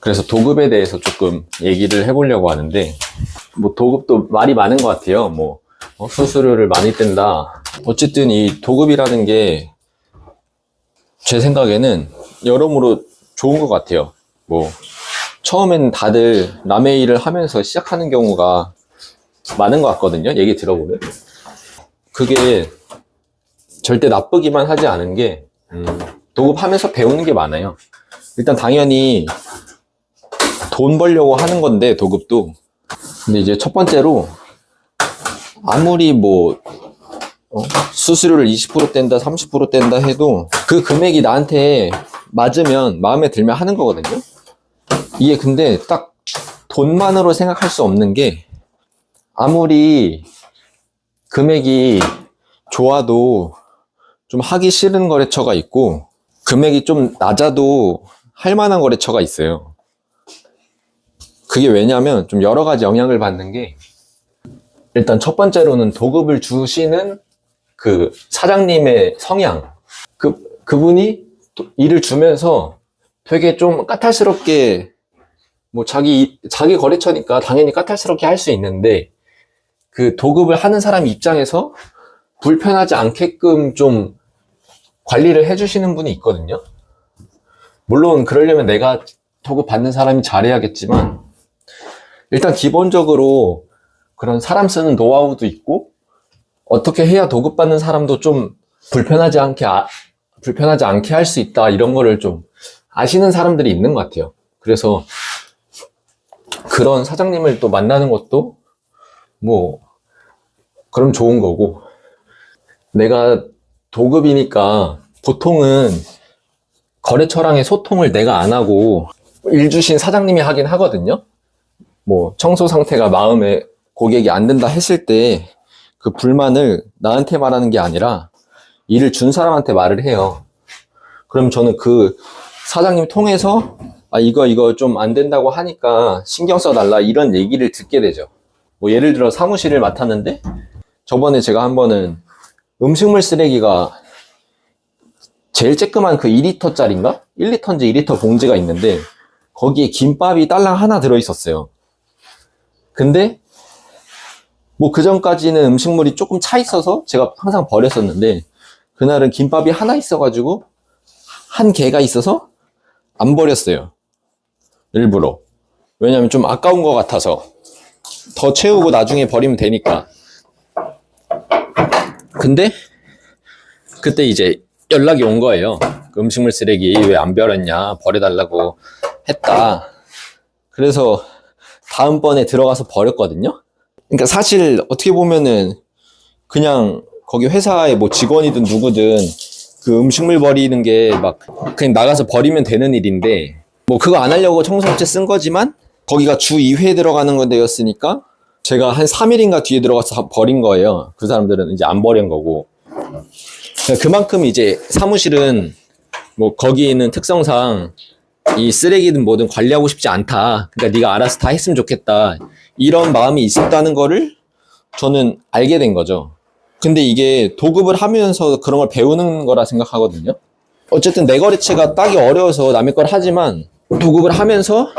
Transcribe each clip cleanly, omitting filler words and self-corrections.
그래서 도급에 대해서 조금 얘기를 해보려고 하는데, 뭐 도급도 말이 많은 것 같아요. 뭐 수수료를 많이 뗀다. 어쨌든 이 도급이라는 게 제 생각에는 여러모로 좋은 것 같아요. 뭐 처음엔 다들 남의 일을 하면서 시작하는 경우가 많은 것 같거든요. 얘기 들어보면 그게 절대 나쁘기만 하지 않은 게 도급하면서 배우는 게 많아요. 일단 당연히 돈 벌려고 하는 건데 도급도. 근데 이제 첫 번째로 아무리 뭐 수수료를 20% 뗀다 30% 뗀다 해도 그 금액이 나한테 맞으면 마음에 들면 하는 거거든요. 이게 근데 딱 돈만으로 생각할 수 없는 게, 아무리 금액이 좋아도 좀 하기 싫은 거래처가 있고 금액이 좀 낮아도 할 만한 거래처가 있어요. 그게 왜냐면 좀 여러 가지 영향을 받는 게, 일단 첫 번째로는 도급을 주시는 그 사장님의 성향. 그분이 일을 주면서 되게 좀 까탈스럽게, 뭐 자기 거래처니까 당연히 까탈스럽게 할 수 있는데, 그 도급을 하는 사람 입장에서 불편하지 않게끔 좀 관리를 해주시는 분이 있거든요. 물론 그러려면 내가 도급 받는 사람이 잘해야겠지만, 일단 기본적으로 그런 사람 쓰는 노하우도 있고, 어떻게 해야 도급 받는 사람도 좀 불편하지 않게 할 수 있다, 이런 거를 좀 아시는 사람들이 있는 것 같아요. 그래서 그런 사장님을 또 만나는 것도 뭐 그럼 좋은 거고, 내가 도급이니까 보통은 거래처랑의 소통을 내가 안 하고 일 주신 사장님이 하긴 하거든요. 뭐 청소 상태가 마음에 고객이 안 든다 했을 때 그 불만을 나한테 말하는 게 아니라 일을 준 사람한테 말을 해요. 그럼 저는 그 사장님 통해서 이거 좀 안 된다고 하니까 신경 써달라, 이런 얘기를 듣게 되죠. 뭐 예를 들어 사무실을 맡았는데, 저번에 제가 한 번은 음식물 쓰레기가 제일 쬐끄만 그 2리터짜리인가? 1리터인지 2리터 봉지가 있는데 거기에 김밥이 딸랑 하나 들어있었어요. 근데 뭐 그전까지는 음식물이 조금 차 있어서 제가 항상 버렸었는데, 그날은 김밥이 하나 있어가지고 한 개가 있어서 안 버렸어요. 일부러. 왜냐면 좀 아까운 것 같아서. 더 채우고 나중에 버리면 되니까. 근데 그때 이제 연락이 온 거예요. 음식물 쓰레기 왜 안 버렸냐, 버려달라고 했다. 그래서 다음번에 들어가서 버렸거든요. 그러니까 사실 어떻게 보면은 그냥 거기 회사의 뭐 직원이든 누구든 그 음식물 버리는 게 막 그냥 나가서 버리면 되는 일인데, 뭐 그거 안 하려고 청소업체 쓴 거지만 거기가 주 2회 들어가는 건데였으니까 제가 한 3일인가 뒤에 들어가서 버린 거예요. 그 사람들은 이제 안 버린 거고. 그만큼 이제 사무실은 뭐 거기 있는 특성상 이 쓰레기든 뭐든 관리하고 싶지 않다. 그러니까 네가 알아서 다 했으면 좋겠다, 이런 마음이 있었다는 거를 저는 알게 된 거죠. 근데 이게 도급을 하면서 그런 걸 배우는 거라 생각하거든요. 어쨌든 내 거래처가 따기 어려워서 남의 걸 하지만, 도급을 하면서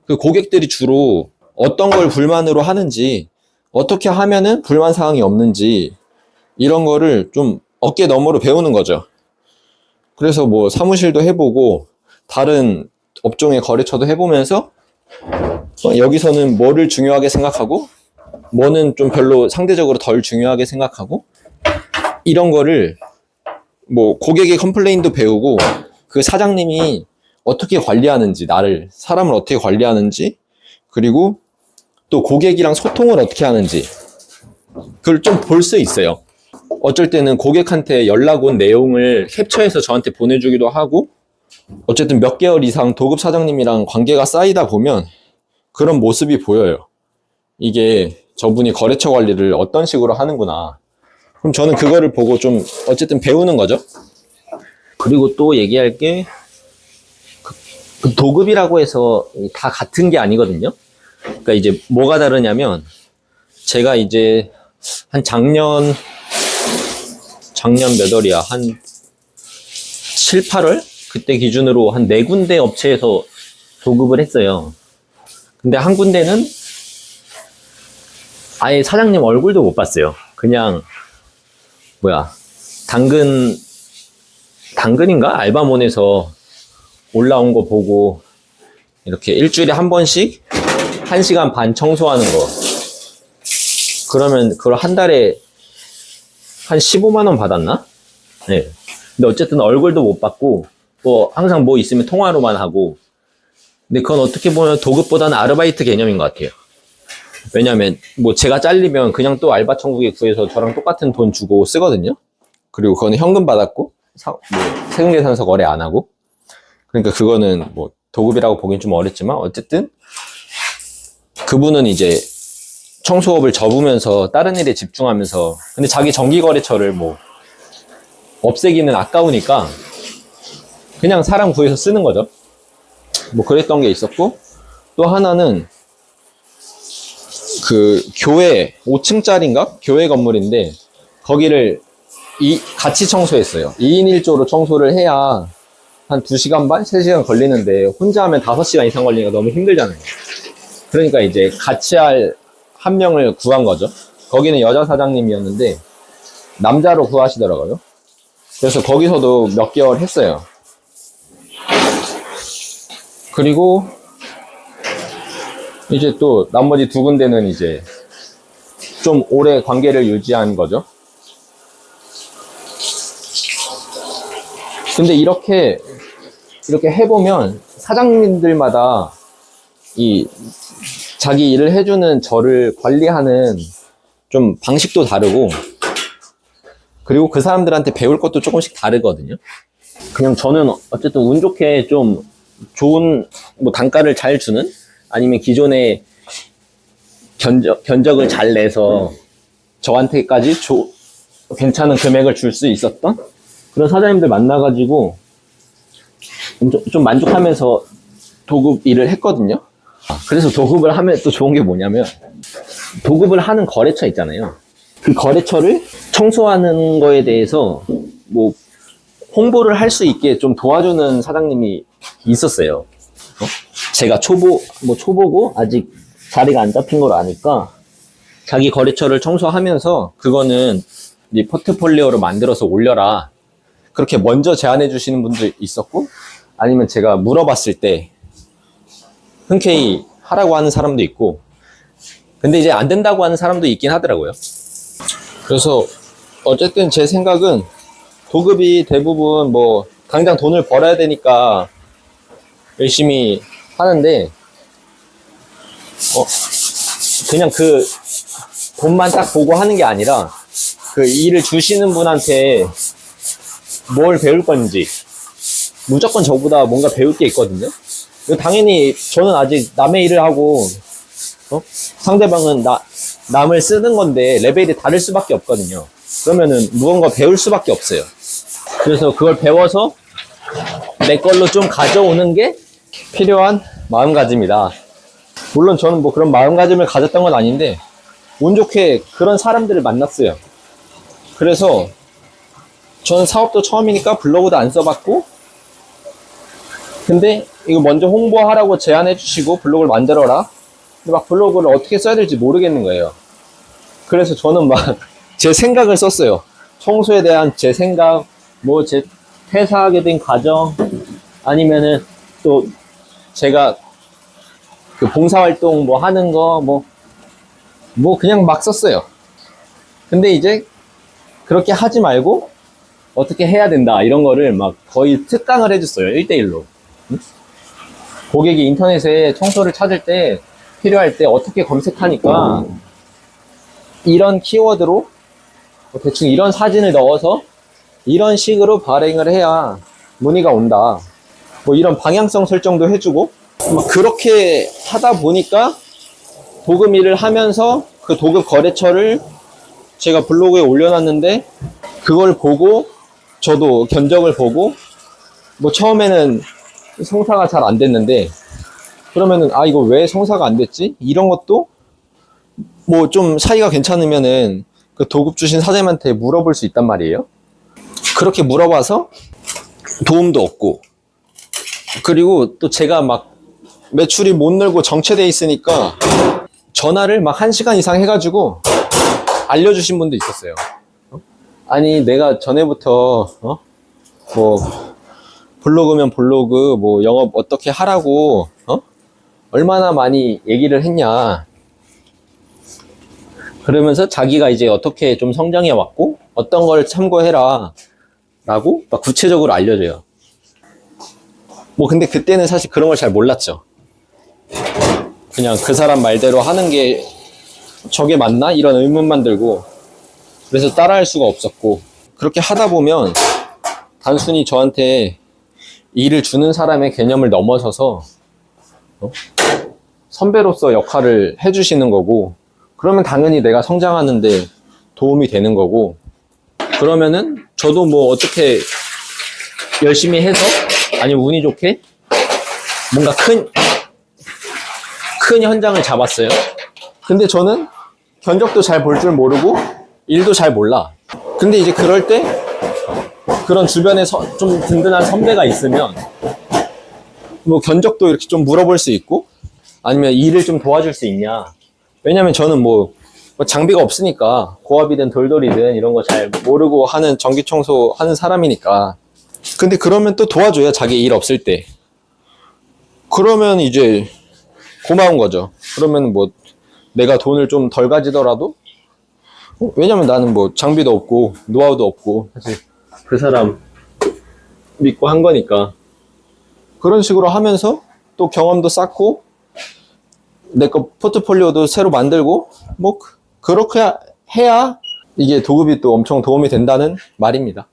그 고객들이 주로 어떤 걸 불만으로 하는지, 어떻게 하면은 불만 사항이 없는지, 이런 거를 좀 어깨 너머로 배우는 거죠. 그래서 뭐 사무실도 해보고 다른 업종의 거래처도 해보면서 여기서는 뭐를 중요하게 생각하고 뭐는 좀 별로 상대적으로 덜 중요하게 생각하고, 이런 거를 뭐 고객의 컴플레인도 배우고, 그 사장님이 어떻게 관리하는지, 사람을 어떻게 관리하는지, 그리고 또 고객이랑 소통을 어떻게 하는지, 그걸 좀 볼 수 있어요. 어쩔 때는 고객한테 연락 온 내용을 캡처해서 저한테 보내주기도 하고, 어쨌든 몇 개월 이상 도급 사장님이랑 관계가 쌓이다 보면 그런 모습이 보여요. 이게 저분이 거래처 관리를 어떤 식으로 하는구나. 그럼 저는 그거를 보고 좀 어쨌든 배우는 거죠. 그리고 또 얘기할 게, 그 도급이라고 해서 다 같은 게 아니거든요. 그러니까 이제 뭐가 다르냐면, 제가 이제 한 작년 몇 월이야? 한 7, 8월? 그때 기준으로 한 4군데 업체에서 도급을 했어요. 근데 한 군데는 아예 사장님 얼굴도 못 봤어요. 그냥 당근인가? 알바몬에서 올라온 거 보고 이렇게 일주일에 한 번씩 1시간 반 청소하는 거. 그러면 그걸 한 달에 한 15만 원 받았나? 네. 근데 어쨌든 얼굴도 못 받고 항상 뭐 있으면 통화로만 하고. 근데 그건 어떻게 보면 도급보다는 아르바이트 개념인 것 같아요. 왜냐면 제가 잘리면 그냥 또 알바 천국에 구해서 저랑 똑같은 돈 주고 쓰거든요. 그리고 그거는 현금 받았고 세금계산서 거래 안 하고. 그러니까 그거는 도급이라고 보기엔 좀 어렵지만 어쨌든 그분은 이제 청소업을 접으면서 다른 일에 집중하면서, 근데 자기 정기거래처를 없애기는 아까우니까 그냥 사람 구해서 쓰는 거죠. 그랬던 게 있었고, 또 하나는 그 교회 5층짜리인가? 교회 건물인데 거기를 같이 청소했어요. 2인 1조로 청소를 해야 한 2시간 반? 3시간 걸리는데 혼자 하면 5시간 이상 걸리니까 너무 힘들잖아요. 그러니까 이제 같이 할 한 명을 구한 거죠. 거기는 여자 사장님이었는데 남자로 구하시더라고요. 그래서 거기서도 몇 개월 했어요. 그리고 이제 또 나머지 2군데는 이제 좀 오래 관계를 유지한 거죠. 근데 이렇게 해보면 사장님들마다 자기 일을 해주는 저를 관리하는 좀 방식도 다르고, 그리고 그 사람들한테 배울 것도 조금씩 다르거든요. 그냥 저는 어쨌든 운 좋게 좀 좋은 단가를 잘 주는, 아니면 기존에 견적을 잘 내서 저한테까지 괜찮은 금액을 줄 수 있었던 그런 사장님들 만나가지고 좀 만족하면서 도급 일을 했거든요. 그래서 도급을 하면 또 좋은 게 뭐냐면, 도급을 하는 거래처 있잖아요. 그 거래처를 청소하는 거에 대해서 홍보를 할 수 있게 좀 도와주는 사장님이 있었어요. 제가 초보고 아직 자리가 안 잡힌 걸 아니까 자기 거래처를 청소하면서 그거는 네 포트폴리오로 만들어서 올려라, 그렇게 먼저 제안해 주시는 분도 있었고, 아니면 제가 물어봤을 때 흔쾌히 하라고 하는 사람도 있고, 근데 이제 안 된다고 하는 사람도 있긴 하더라고요. 그래서 어쨌든 제 생각은 도급이 대부분 당장 돈을 벌어야 되니까 열심히 하는데, 그냥 그 돈만 딱 보고 하는 게 아니라 그 일을 주시는 분한테 뭘 배울 건지, 무조건 저보다 뭔가 배울 게 있거든요. 당연히 저는 아직 남의 일을 하고 상대방은 남을 쓰는 건데 레벨이 다를 수밖에 없거든요. 그러면은 무언가 배울 수밖에 없어요. 그래서 그걸 배워서 내 걸로 좀 가져오는 게 필요한 마음가짐이다. 물론 저는 그런 마음가짐을 가졌던 건 아닌데 운 좋게 그런 사람들을 만났어요. 그래서 저는 사업도 처음이니까 블로그도 안 써봤고, 근데 이거 먼저 홍보하라고 제안해 주시고 블로그를 만들어라. 근데 블로그를 어떻게 써야 될지 모르겠는 거예요. 그래서 저는 제 생각을 썼어요. 청소에 대한 제 생각, 제 퇴사하게 된 과정, 아니면은 또 제가 그 봉사활동 하는 거, 그냥 막 썼어요. 근데 이제 그렇게 하지 말고 어떻게 해야 된다, 이런 거를 거의 특강을 해줬어요. 1대1로. 고객이 인터넷에 청소를 찾을 때, 필요할 때 어떻게 검색하니까 이런 키워드로 대충 이런 사진을 넣어서 이런 식으로 발행을 해야 문의가 온다. 이런 방향성 설정도 해주고, 그렇게 하다 보니까 도급 일을 하면서 그 도급 거래처를 제가 블로그에 올려놨는데, 그걸 보고 저도 견적을 보고 처음에는 성사가 잘 안 됐는데, 그러면은 이거 왜 성사가 안 됐지? 이런 것도 좀 사이가 괜찮으면은 그 도급 주신 사장님한테 물어볼 수 있단 말이에요. 그렇게 물어봐서 도움도 얻고, 그리고 또 제가 매출이 못 늘고 정체돼 있으니까 전화를 막 1시간 이상 해가지고 알려주신 분도 있었어요. 아니 내가 전에부터 뭐 블로그면 블로그 뭐 영업 어떻게 하라고 얼마나 많이 얘기를 했냐, 그러면서 자기가 이제 어떻게 좀 성장해 왔고 어떤 걸 참고해라 라고 막 구체적으로 알려줘요. 뭐 근데 그때는 사실 그런 걸 잘 몰랐죠. 그냥 그 사람 말대로 하는 게 저게 맞나? 이런 의문만 들고, 그래서 따라할 수가 없었고, 그렇게 하다 보면 단순히 저한테 일을 주는 사람의 개념을 넘어서서 선배로서 역할을 해주시는 거고, 그러면 당연히 내가 성장하는데 도움이 되는 거고, 그러면은 저도 뭐 어떻게 열심히 해서 아니면 운이 좋게 뭔가 큰 현장을 잡았어요. 근데 저는 견적도 잘 볼 줄 모르고 일도 잘 몰라. 근데 이제 그럴 때 그런 주변에 좀 든든한 선배가 있으면 뭐 견적도 이렇게 좀 물어볼 수 있고, 아니면 일을 좀 도와줄 수 있냐. 왜냐면 저는 뭐 장비가 없으니까 고압이든 돌돌이든 이런 거 잘 모르고 하는 전기 청소 하는 사람이니까. 근데 그러면 또 도와줘요, 자기 일 없을 때. 그러면 이제 고마운 거죠. 그러면 뭐 내가 돈을 좀 덜 가지더라도, 왜냐면 나는 뭐 장비도 없고 노하우도 없고 사실 그 사람 믿고 한 거니까. 그런 식으로 하면서 또 경험도 쌓고 내 거 포트폴리오도 새로 만들고, 뭐 그렇게 해야 이게 도급이 또 엄청 도움이 된다는 말입니다.